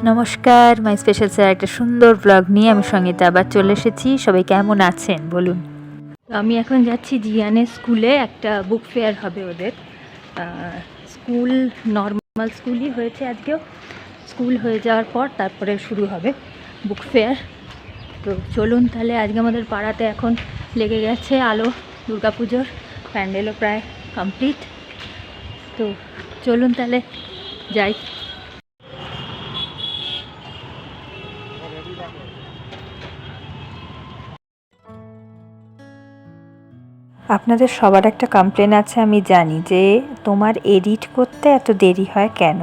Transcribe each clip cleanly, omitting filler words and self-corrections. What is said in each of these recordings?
নমস্কার, মাই special sir একটা সুন্দর ব্লগ নিয়ে আমি সঙ্গীতা আবার চলে এসেছি। সবাই কেমন আছেন বলুন। তো আমি এখন যাচ্ছি জিয়ানের স্কুলে, একটা বুক ফেয়ার হবে ওদের। স্কুল নর্মাল স্কুলই হয়েছে, আজকেও স্কুল হয়ে যাওয়ার পর তারপরে শুরু হবে বুক ফেয়ার। তো চলুন তাহলে, আজকে আমাদের পাড়াতে এখন লেগে গেছে আলো, দুর্গাপুজোর প্যান্ডেলও প্রায় কমপ্লিট। তো চলুন তাহলে যাই। আপনাদের সবার একটা কমপ্লেন আছে আমি জানি, যে তোমার এডিট করতে এত দেরি হয় কেন।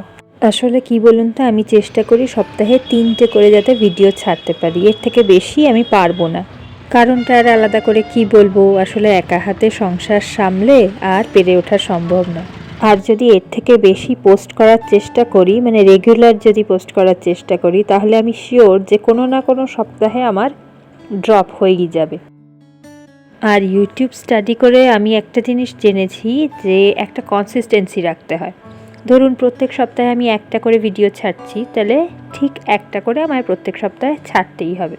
আসলে কি বলুন তো, আমি চেষ্টা করি সপ্তাহে 3টে করে যাতে ভিডিও ছাড়তে পারি, এর থেকে বেশি আমি পারবো না। কারণটা আর আলাদা করে কি বলবো, আসলে একা হাতে সংসার সামলে আর পেরে ওঠা সম্ভব না। আর যদি এর থেকে বেশি পোস্ট করার চেষ্টা করি, মানে রেগুলার যদি পোস্ট করার চেষ্টা করি, তাহলে আমি শিওর যে কোনো না কোনো সপ্তাহে আমার ড্রপ হয়েই যাবে। আর ইউটিউব স্টাডি করে আমি একটা জিনিস জেনেছি, যে একটা কনসিস্টেন্সি রাখতে হয়। ধরুন প্রত্যেক সপ্তাহে আমি একটা করে ভিডিও ছাড়ছি, তাহলে ঠিক একটা করে আমার প্রত্যেক সপ্তাহে ছাড়তেই হবে।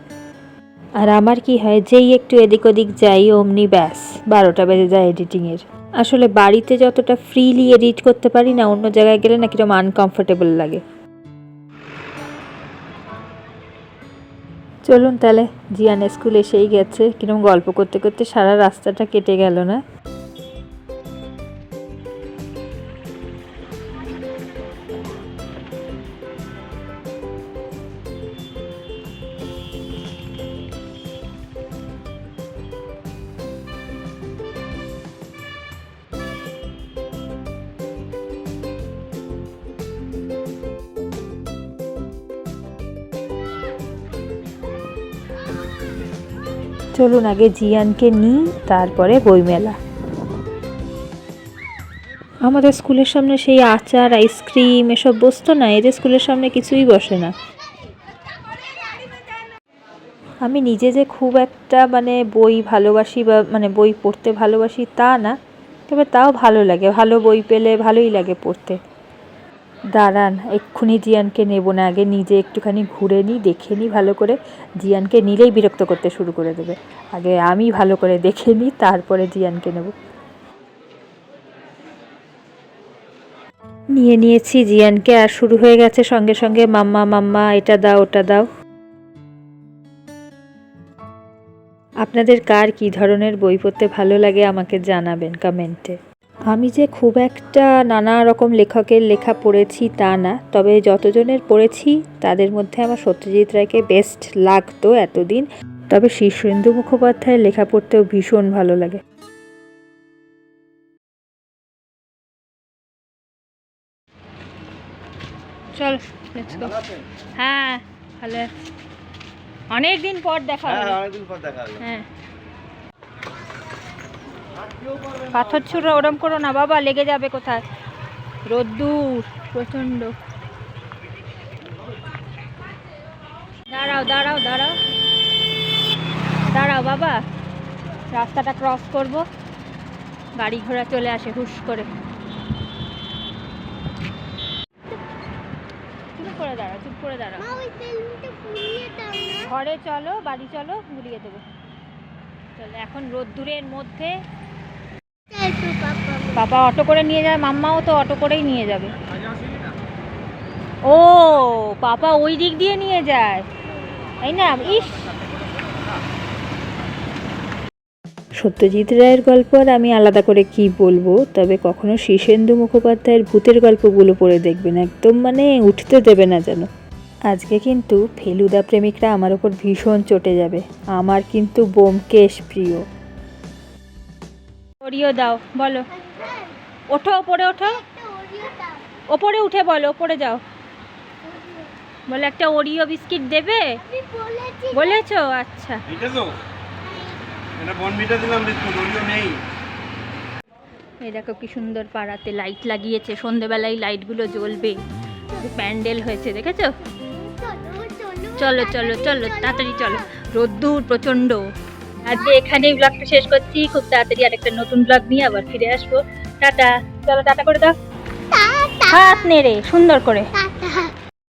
আর আমার কি হয়, যেই একটু এদিক ওদিক যাই অমনি ব্যাস 12টা বেজে যায় এডিটিংয়ের। আসলে বাড়িতে যতটা ফ্রিলি এডিট করতে পারি না, অন্য জায়গায় গেলে না কিরকম আনকমফোর্টেবল লাগে। চলুন তাহলে, জিয়ান স্কুল এসেই গেছে। কিরকম গল্প করতে করতে সারা রাস্তাটা কেটে গেল না। চলুন আগে জিয়ানকে নিই, তারপরে বইমেলা। আমাদের স্কুলের সামনে সেই আচার, আইসক্রিম এসব বসতো না, এদের স্কুলের সামনে কিছুই বসে না। আমি নিজে যে খুব একটা বই ভালোবাসি বা বই পড়তে ভালোবাসি তা না, তবে তাও ভালো লাগে, ভালো বই পেলে ভালোই লাগে পড়তে। দাঁড়ান, এক্ষুনি জিয়ানকে নেব না, আগে নিজে একটুখানি ঘুরে নিই, দেখে নিই ভালো করে। জিয়ানকে নিলেই বিরক্ত করতে শুরু করে দেবে। আগে আমি ভালো করে দেখে নিই, তারপরে জিয়ানকে নেব। নিয়েছি জিয়ানকে, আর শুরু হয়ে গেছে সঙ্গে সঙ্গে মাম্মা মাম্মা, এটা দাও ওটা দাও। আপনাদের কার কী ধরনের বই পড়তে ভালো লাগে আমাকে জানাবেন কমেন্টে। আমি যে খুব একটা নানা রকম লেখকের লেখা পড়েছি তা না, তবে যতজনের পড়েছি তাদের মধ্যে আমার সত্যজিৎ রায়কে বেস্ট লাগতো এতদিন। তবে শীর্ষেন্দু মুখোপাধ্যায়ের লেখা পড়তেও ভীষণ ভালো লাগে। চল লেটস গো। হ্যাঁ ভালো আছি, অনেকদিন পর দেখা হলো। হ্যাঁ, পাথর ছুঁড়ো ওরম করো না বাবা, লেগে যাবে কোথায়। রোদ্দুর প্রচণ্ড। দাঁড়াও দাঁড়াও দাঁড়াও দাঁড়াও বাবা, রাস্তাটা ক্রস করব, গাড়ি ঘোড়া চলে আসে হুশ করে। চুপ করে দাঁড়াও, চুপ করে দাঁড়াও। ঘরে চলো, বাড়ি চলো, গুলিয়ে দেবো। চলো, এখন রোদ্দুরের মধ্যে পাপা অটো করে নিয়ে যায়, মাম্মাও তো অটো করেই নিয়ে যাবে। ও পাপা ওই দিক দিয়ে নিয়ে যায়, তাই না? ইস, সত্যজিৎ রায়ের গল্প আর আমি আলাদা করে কি বলবো, তবে কখনো শীর্ষেন্দু মুখোপাধ্যায়ের ভূতের গল্পগুলো পড়ে দেখবেন, একদম উঠতে দেবে না যেন। আজকে কিন্তু ফেলুদা প্রেমিকরা আমার ওপর ভীষণ চটে যাবে, আমার কিন্তু ব্যোমকেশ প্রিয়। ওরিও দাও বলো, ওঠো ওপরে, ওঠো ওপরে, উঠে বলো, ওপরে যাও, বলে একটা ওরিও বিস্কিট দেবে বলেছো? আচ্ছা, এই দেখো কি সুন্দর পাড়াতে লাইট লাগিয়েছে, সন্ধেবেলায় লাইটগুলো জ্বলবে, প্যান্ডেল হয়েছে দেখেছো? চলো চলো চলো তাড়াতাড়ি চলো, রোদ্দুর প্রচন্ড। আজকে এখানেই ব্লগটা শেষ করছি, খুব তাড়াতাড়ি আরেকটা নতুন ব্লগ নিয়ে আবার ফিরে আসবো। টাটা, চলো টাটা করে দাও, হাত নেড়ে সুন্দর করে।